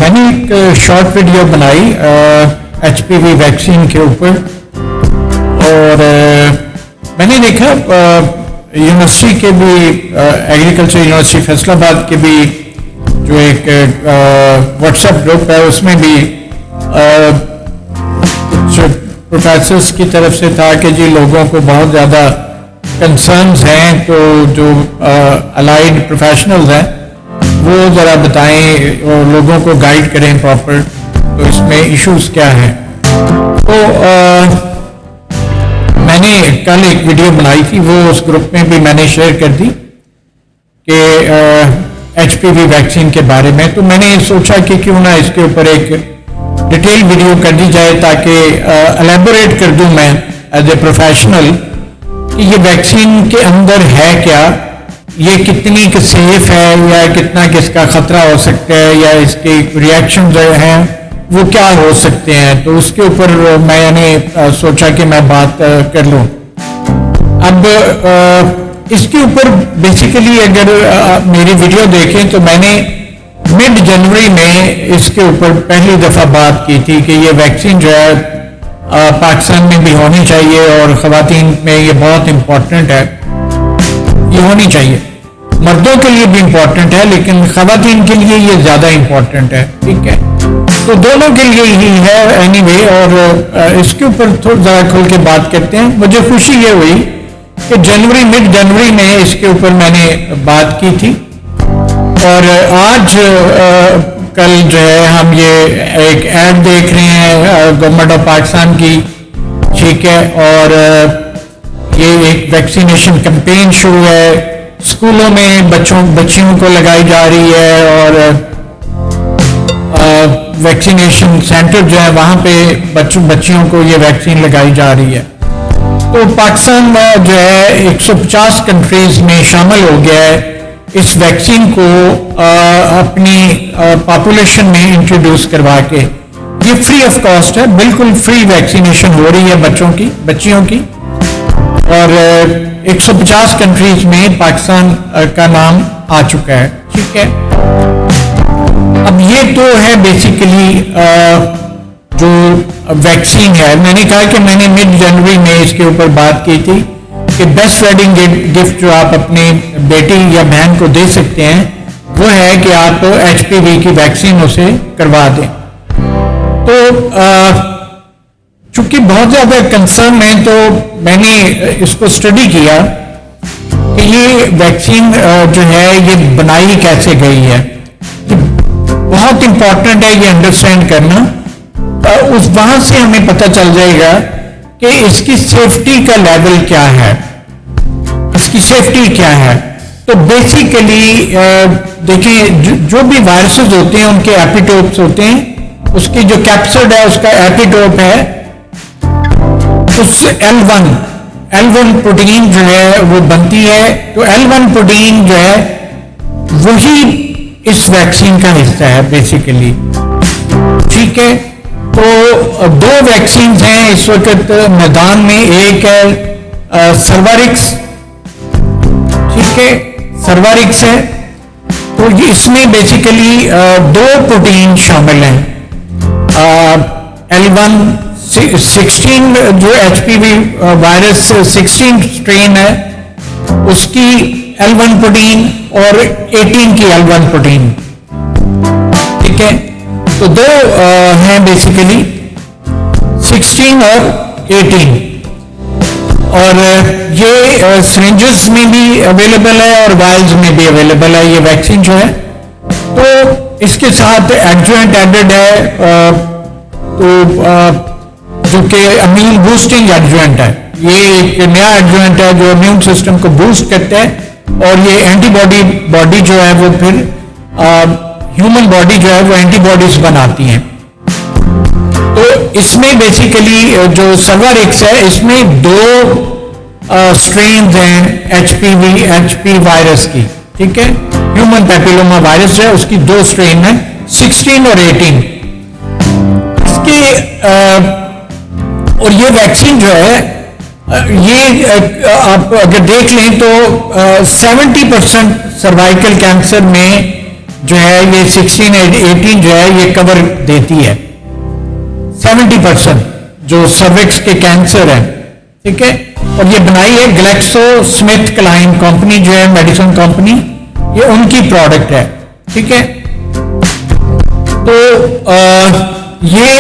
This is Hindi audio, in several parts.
मैंने एक शॉर्ट वीडियो बनाई HPV वैक्सीन के ऊपर और मैंने देखा यूनिवर्सिटी के भी एग्रीकल्चर यूनिवर्सिटी फैसलाबाद के भी जो एक व्हाट्सएप ग्रुप है उसमें भी कुछ प्रोफेसर्स की तरफ से था कि जी लोगों को बहुत ज़्यादा कंसर्न्स हैं, तो जो अलाइड प्रोफेशनल्स हैं वो ज़रा बताएं और लोगों को गाइड करें प्रॉपर, तो इसमें इश्यूज क्या हैं। तो मैंने कल एक वीडियो बनाई थी, वो उस ग्रुप में भी मैंने शेयर कर दी कि HPV वैक्सीन के बारे में। तो मैंने सोचा कि क्यों ना इसके ऊपर एक डिटेल वीडियो कर दी जाए ताकि एलेबोरेट कर दूं मैं एज ए प्रोफेशनल कि ये वैक्सीन के अंदर है क्या, ये कितनी सेफ है या कितना किसका खतरा हो सकता है या इसके रिएक्शन जो हैं वो क्या हो सकते हैं। तो उसके ऊपर मैंने सोचा कि मैं बात कर लूं। अब इसके ऊपर बेसिकली अगर मेरी वीडियो देखें तो मैंने मिड जनवरी में इसके ऊपर पहली दफ़ा बात की थी कि ये वैक्सीन जो है पाकिस्तान में भी होनी चाहिए और ख़वातीन में ये बहुत इम्पोर्टेंट है, ये होनी चाहिए। मर्दों के लिए भी इम्पोर्टेंट है लेकिन ख़वातीन के लिए ये ज़्यादा इम्पोर्टेंट है, ठीक है। तो दोनों के लिए ही है एनीवे। और इसके ऊपर थोड़ा ज़्यादा खुल के बात करते हैं। मुझे खुशी ये हुई कि मिड जनवरी में इसके ऊपर मैंने बात की थी और आज कल जो है हम ये एक ऐड देख रहे हैं गवर्नमेंट ऑफ पाकिस्तान की, ठीक है, और ये एक वैक्सीनेशन कैंपेन शुरू है, स्कूलों में बच्चियों को लगाई जा रही है और वैक्सीनेशन सेंटर जो है वहाँ पे बच्चियों को ये वैक्सीन लगाई जा रही है। तो पाकिस्तान जो है 150 कंट्रीज में शामिल हो गया है इस वैक्सीन को अपनी पॉपुलेशन में इंट्रोड्यूस करवा के। ये फ्री ऑफ कॉस्ट है, बिल्कुल फ्री वैक्सीनेशन हो रही है बच्चियों की और 150 कंट्रीज में पाकिस्तान का नाम आ चुका है, ठीक है। अब ये तो है बेसिकली जो वैक्सीन है। मैंने कहा कि मैंने मिड जनवरी में इसके ऊपर बात की थी कि बेस्ट वेडिंग गिफ्ट जो आप अपने बेटी या बहन को दे सकते हैं वो है कि आप HPV की वैक्सीन उसे करवा दें। तो चूंकि बहुत ज़्यादा कंसर्न है तो मैंने इसको स्टडी किया कि ये वैक्सीन जो है ये बनाई कैसे गई है। बहुत इंपॉर्टेंट है ये अंडरस्टैंड करना। उस वहां से हमें पता चल जाएगा कि इसकी सेफ्टी का लेवल क्या है, इसकी सेफ्टी क्या है। तो बेसिकली देखिए जो भी वायरसेस होते हैं उनके एपिटोप्स होते हैं, उसकी जो कैप्सिड है उसका एपिटोप है उस L1 प्रोटीन जो है वो बनती है। तो L1 प्रोटीन जो है वही इस वैक्सीन का हिस्सा है बेसिकली, ठीक है। तो दो वैक्सीन हैं इस वक्त मैदान में, एक है सर्वारिक्स, ठीक है, सर्वारिक्स है। तो इसमें बेसिकली दो प्रोटीन शामिल हैं। L116 जो HPV वायरस 16 स्ट्रेन है उसकी L1 प्रोटीन और 18 की L1 प्रोटीन, ठीक है। तो दो हैं बेसिकली 16 और 18 और ये सिरिंजेस में भी अवेलेबल है और वायल्स में भी अवेलेबल है ये वैक्सीन जो है। तो इसके साथ एडजुवेंट एडेड है तो जो कि इम्यून बूस्टिंग एडजुवेंट है। ये एक नया एडजुवेंट है जो इम्यून सिस्टम को बूस्ट करता है और ये एंटीबॉडी जो है वो फिर ह्यूमन बॉडी जो है वो एंटीबॉडीज बनाती हैं। तो इसमें बेसिकली जो सर्वारिक्स है इसमें दो स्ट्रेन हैं HP वायरस की, ठीक है। ह्यूमन पैपिलोमा वायरस है उसकी दो स्ट्रेन है 16 और 18 इसके और ये वैक्सीन जो है ये आप अगर देख लें तो 70% सर्वाइकल कैंसर में जो है ये 16 18 जो है ये कवर देती है 70% जो सर्विक्स के कैंसर है, ठीक है। और ये बनाई है ग्लैक्सो स्मिथ क्लाइन कंपनी जो है मेडिसिन कंपनी, ये उनकी प्रोडक्ट है, ठीक है। तो ये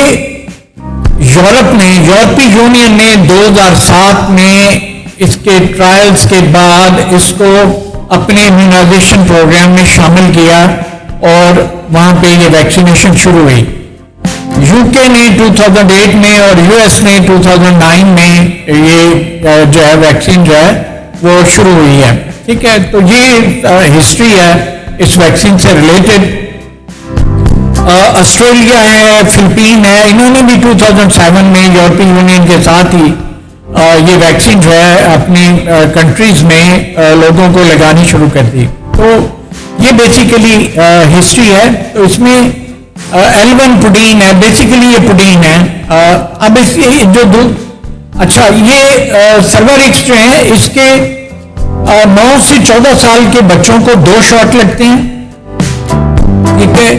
यूरोपीय यूनियन ने 2007 में इसके ट्रायल्स के बाद इसको अपने इम्यूनाइजेशन प्रोग्राम में शामिल किया और वहां पे ये वैक्सीनेशन शुरू हुई। यूके ने 2008 में और यूएस ने 2009 में ये जो है वैक्सीन जो है वो शुरू हुई है, ठीक है। तो ये हिस्ट्री है इस वैक्सीन से रिलेटेड। ऑस्ट्रेलिया है, फिलीपीन है, इन्होंने भी 2007 में यूरोपीय यूनियन के साथ ही ये वैक्सीन जो है अपनी कंट्रीज में लोगों को लगानी शुरू कर दी। तो ये बेसिकली हिस्ट्री है। तो इसमें L1 प्रोटीन है, बेसिकली ये प्रोटीन है। अब इस जो अच्छा ये सर्वारिक्स जो है इसके 9 से 14 साल के बच्चों को 2 शॉट लगते हैं, ठीक है।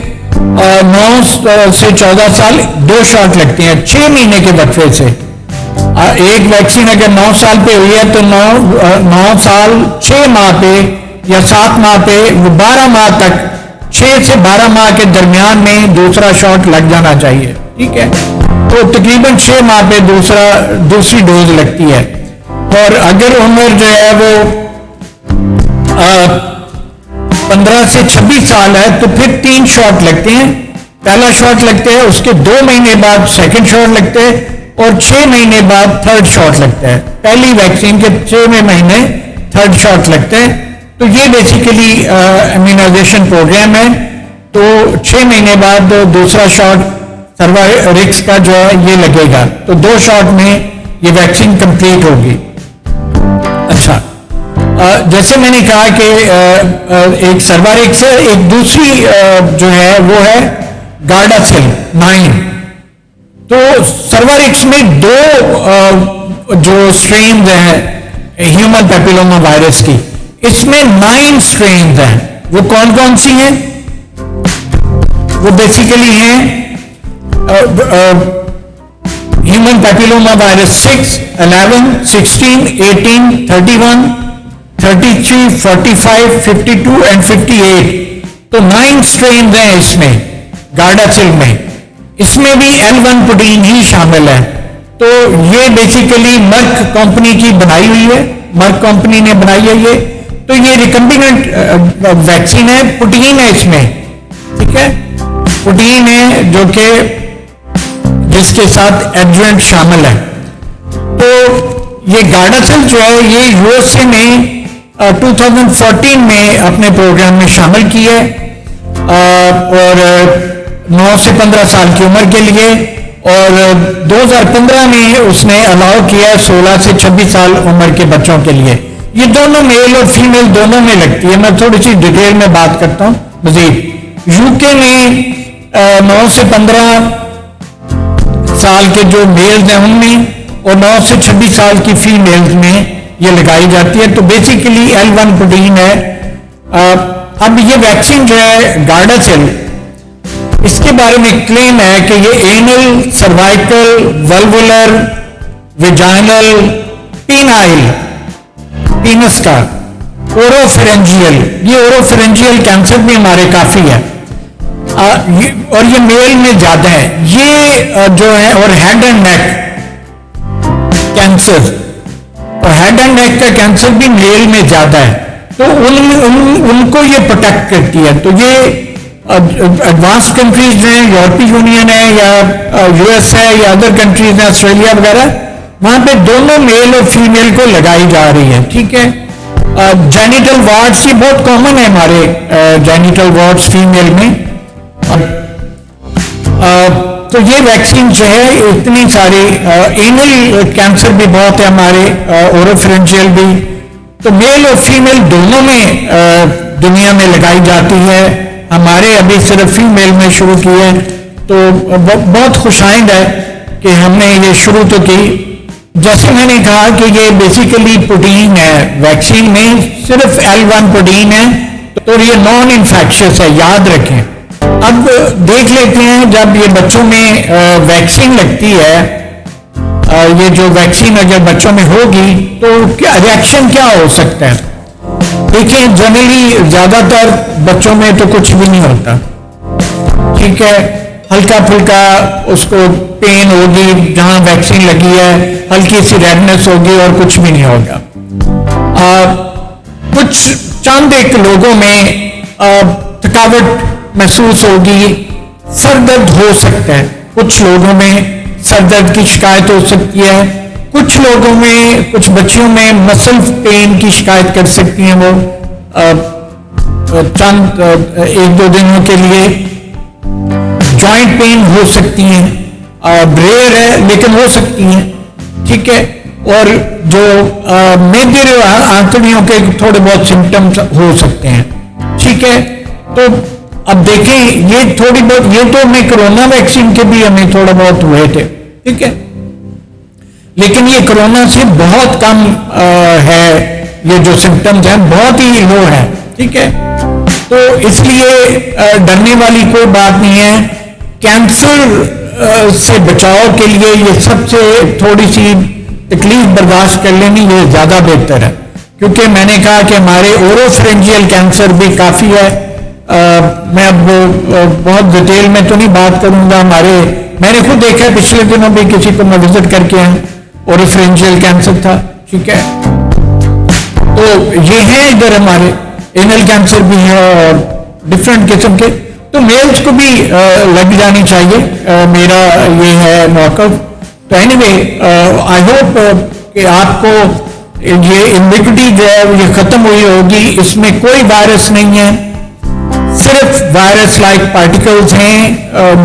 9 से 14 साल 2 शॉट लगते हैं 6 महीने के बच्चे से। एक वैक्सीन अगर 9 साल पे हुई है तो 9 साल 6 माह पे या 7 माह पे 12 माह तक 6 से 12 माह के दरमियान में दूसरा शॉट लग जाना चाहिए, ठीक है। तो तकरीबन 6 माह पे दूसरी डोज लगती है। और अगर उम्र जो है वो 15 से 26 साल है तो फिर 3 शॉट लगते हैं। पहला शॉट लगते हैं, उसके 2 महीने बाद सेकंड शॉट लगते हैं और 6 महीने बाद थर्ड शॉट लगता है। पहली वैक्सीन के 6वें महीने थर्ड शॉट लगते हैं। तो ये बेसिकली इम्यूनाइजेशन प्रोग्राम है। तो 6 महीने बाद दूसरा शॉट सर्वारिक्स का जो है ये लगेगा। तो 2 शॉट में ये वैक्सीन कंप्लीट होगी। अच्छा, जैसे मैंने कहा कि एक सर्वारिक्स है, एक दूसरी जो है वो है गार्डासिल 9। तो सर्वारिक्स में 2 जो स्ट्रेन हैं ह्यूमन पैपिलोमा वायरस की, इसमें 9 स्ट्रेन हैं। वो कौन कौन सी हैं? वो बेसिकली हैं ह्यूमन पैपिलोमा वायरस 6, 11, 16, 18, 31, 33, 45, 52 एंड 58। तो 9 स्ट्रेन हैं इसमें गार्डासिल में। इसमें भी L1 प्रोटीन ही शामिल है। तो ये बेसिकली मर्क कंपनी की बनाई हुई है, मर्क कंपनी ने बनाई है ये। तो ये रिकम्बिनेंट वैक्सीन है, प्रोटीन है इसमें, ठीक है। प्रोटीन है जो कि जिसके साथ एडजुवेंट शामिल है। तो ये गार्डासिल जो है ये यूएसए ने 2014 में अपने प्रोग्राम में शामिल की है और 9 से 15 साल की उम्र के लिए। और 2015 में उसने अलाउ किया 16 से 26 साल उम्र के बच्चों के लिए। ये दोनों मेल और फीमेल दोनों में लगती है। मैं थोड़ी सी डिटेल में बात करता हूँ मजीद। यूके में 9 से 15 साल के जो मेल्स हैं उनमें और 9 से 26 साल की फीमेल्स में ये लगाई जाती है। तो बेसिकली L1 प्रोटीन है। अब ये वैक्सीन जो है गार्डासिल, इसके बारे में क्लेम है कि ये anal, cervical, vulvar, vaginal, penile, penis का, ओरोफेरेंजियल, ये ओरोफेरेंजियल कैंसर भी हमारे काफी है और ये मेल में ज्यादा है ये जो है। और हेड एंड नेक कैंसर, और हेड एंड नेक का कैंसर भी मेल में ज्यादा है। तो उनको ये प्रोटेक्ट करती है। तो ये एडवांस कंट्रीज हैं, यूरोपीय यूनियन है या यूएस है या अदर कंट्रीज हैं, ऑस्ट्रेलिया वगैरह, वहां पे दोनों मेल और फीमेल को लगाई जा रही है, ठीक है। जेनिटल वार्ड्स ये बहुत कॉमन है हमारे जेनिटल वार्ड्स फीमेल में। तो ये वैक्सीन जो है इतनी सारी एनल कैंसर भी बहुत है हमारे, ओरोफेरेंजियल भी। तो मेल और फीमेल दोनों में दुनिया में लगाई जाती है। हमारे अभी सिर्फ फीमेल में शुरू की है। तो बहुत खुशाइंद है कि हमने ये शुरू तो की। जैसे मैंने कहा कि ये बेसिकली प्रोटीन है, वैक्सीन में सिर्फ L1 प्रोटीन है तो ये नॉन इन्फेक्शियस है, याद रखें। अब देख लेते हैं जब ये बच्चों में वैक्सीन लगती है, ये जो वैक्सीन अगर बच्चों में होगी तो क्या रिएक्शन क्या हो सकता है। देखिए जनरली ज्यादातर बच्चों में तो कुछ भी नहीं होता, ठीक है, हल्का फुल्का उसको पेन होगी जहां वैक्सीन लगी है, हल्की सी रेडनेस होगी और कुछ भी नहीं होगा। कुछ चंद एक लोगों में थकावट महसूस होगी, सर दर्द हो सकता है, कुछ लोगों में सर दर्द की शिकायत हो सकती है, कुछ लोगों में, कुछ बच्चियों में मसल पेन की शिकायत कर सकती हैं वो चंद एक दो दिनों के लिए। जॉइंट पेन हो सकती हैं, रेयर है लेकिन हो सकती हैं, ठीक है। और जो मेजर आंतड़ियों के थोड़े बहुत सिम्टम्स हो सकते हैं, ठीक है। तो अब देखें ये थोड़ी बहुत, ये तो हमें कोरोना वैक्सीन के भी हमें थोड़ा बहुत हुए थे, ठीक है, लेकिन ये कोरोना से बहुत कम है, ये जो सिम्टम्स हैं बहुत ही लो है, ठीक है। तो इसलिए डरने वाली कोई बात नहीं है। कैंसर से बचाव के लिए ये सबसे थोड़ी सी तकलीफ बर्दाश्त कर लेनी ये ज्यादा बेहतर है, क्योंकि मैंने कहा कि हमारे ओरोफेरेंजियल कैंसर भी काफी है। मैं अब बहुत डिटेल में तो नहीं बात करूंगा, मैंने खुद देखा पिछले दिनों भी किसी को मैं विजिट करके आया, ओरोफेरेंजियल कैंसर था, ठीक है। तो ये है इधर हमारे एनल कैंसर भी है और डिफरेंट किस्म के, तो मेल्स को भी लग जानी चाहिए, मेरा ये है मौक़िफ़। तो एनीवे आई होप कि आपको ये इम्यूनिटी जो है ये खत्म हुई होगी। इसमें कोई वायरस नहीं है, सिर्फ वायरस लाइक पार्टिकल्स हैं,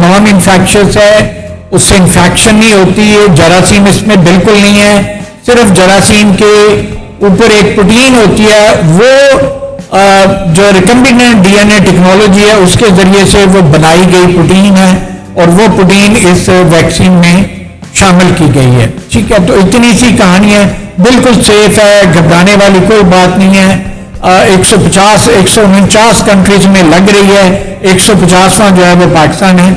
नॉन इन्फेक्शियस है, उससे इन्फेक्शन नहीं होती है। जरासीम इसमें बिल्कुल नहीं है, सिर्फ जरासीम के ऊपर एक प्रोटीन होती है, वो जो रिकम्बिनेंट डीएनए टेक्नोलॉजी है उसके जरिए से वो बनाई गई प्रोटीन है और वो प्रोटीन इस वैक्सीन में शामिल की गई है, ठीक है। तो इतनी सी कहानी है, बिल्कुल सेफ है, घबराने वाली कोई बात नहीं है। 149 कंट्रीज में लग रही है, 150वां जो है वो पाकिस्तान है,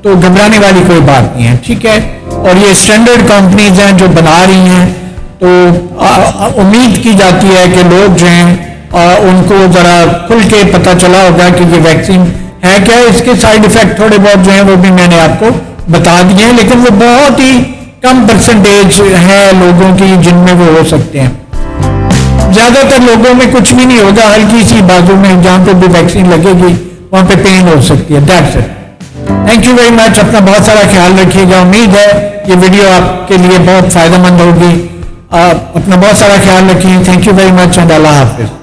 तो घबराने वाली कोई बात नहीं है, ठीक है। और ये स्टैंडर्ड कंपनीज हैं जो बना रही हैं, तो उम्मीद की जाती है कि लोग जो हैं उनको जरा खुल के पता चला होगा कि ये वैक्सीन है क्या। इसके साइड इफेक्ट थोड़े बहुत जो हैं वो भी मैंने आपको बता दिए हैं, लेकिन वो बहुत ही कम परसेंटेज है लोगों की जिनमें वो हो सकते हैं। ज्यादातर लोगों में कुछ भी नहीं होगा, हल्की सी बाजू में जहां पे भी वैक्सीन लगेगी वहां पे पेन हो सकती है, that's it. Thank you very much, अपना बहुत सारा ख्याल रखिएगा। उम्मीद है ये वीडियो आपके लिए बहुत फायदेमंद होगी। अपना बहुत सारा ख्याल रखिए। Thank you very much and Allah Hafiz.